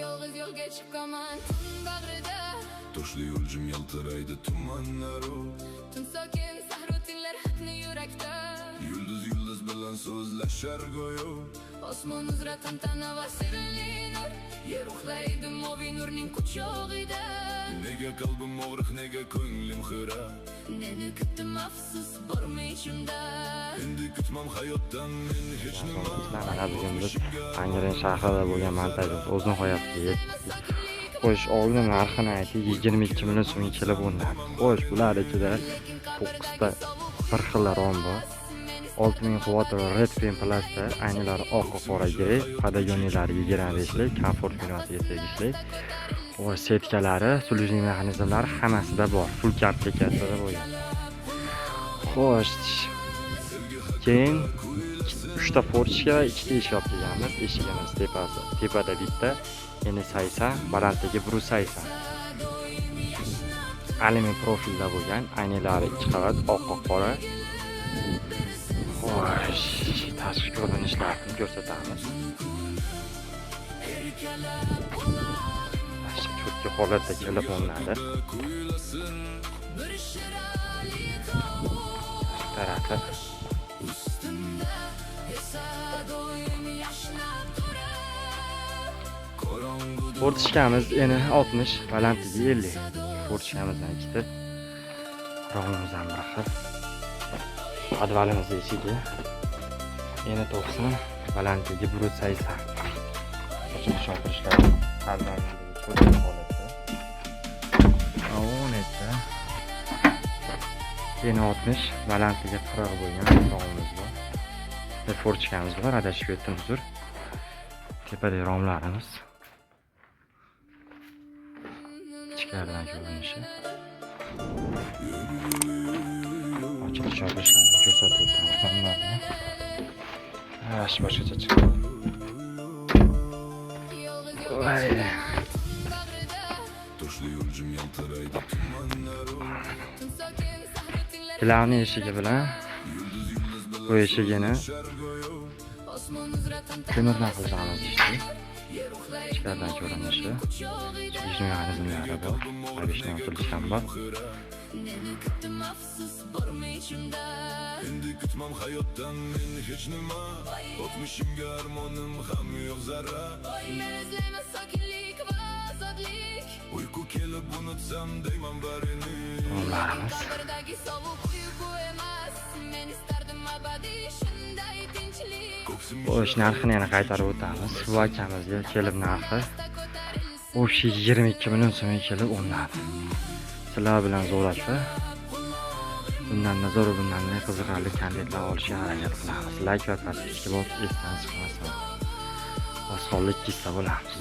Yolg'iz yo'lga chiqaman tun bag'rida. Toshli yo'lcim yaltiraydi tumanlaru. Tun sokin sahro tinglar xatni yurakda. Yulduz bilan so'zlashar go'yo. Osmon uzra tantana va sirli nur. Yer uxlaydi moviy nurning quchog'ida. Nega qalbim og'riq, nega ko'nglim xira. Neni kutdim afsus bormi ichimda. Endi kutmam hayotdan men hech nima. Mana bugun biz Angren shahrida bo'lgan montajimiz o'z nihoyasiga yetdi. Xo'sh, oldin narxini aytib 22 million so'mga kelib o'rnadi. Xo'sh, bular ichida 9 ta bir xil rom bor. 6000 quvvat Red Pen Plus'da aynilari oq qora grey, padagonilari 25 lik, komfort binotiga tegishli. Xo'sh, setkalari, sulujining mexanizmlari hammasida bor. Full komplektatsiyada bo'lgan. Xo'sh, keyin 3 ta forchka va 2 ta eshik olib kelganmiz. Eshigimiz tepada bitta, endi saysa, balandligi 180. Alyumin profilda bo'lgan, aynalari 2 qavat oq qora. Xo'sh, tashqi ko'rinishlarini ko'rsatamiz. Cho'tki holatda kelib o'rnadi. Tarafi Fortishkamiz eni 60, balandligi 50. Fortishkamizdan ikkita, romimizdan bir xil. Podvalimiz eshigi eni 90, balandligi 180. Ochilish yopilishlar qadamligi cho'tki holatda. Avonetda eni 60, balandligi 40 bo'lgan romimiz bor. Fortishkamiz bor, adashib ketdim uzr. Tepada romlarimiz. Ichkaridan ko'rinishi. Ochilish yopilishlarni ko'rsatib o'tamiz romlarni. Boshqacha chiqdi. Toshli yo'lcim yaltiraydi tumanlaru. Glavni eshigi bilan bu eshigini temirdan qilganmiz ishni. Ichkaridan ko'rinishi, sulujining mexanizmlari bor, avishni ochilishi ham bor. Endi kutmam hayotdan men hech nima. O'tmishimga armonim ham yo'q zarra. Uyqu kelib unutsam deyman barini. Romlarimiz. O'sh narxini yana qaytarib o'tamiz. Bu akamizga kelib narxi o'sha 22 million so'mga kelib o'rnadi. Sizlar bilan zo'rashsa, bundan nazar bundan qiziqarli kontentlar olishga harakat qilamiz. Like va podpiska bosib esdan chiqmasin. Osonlik kissa bo'lamiz.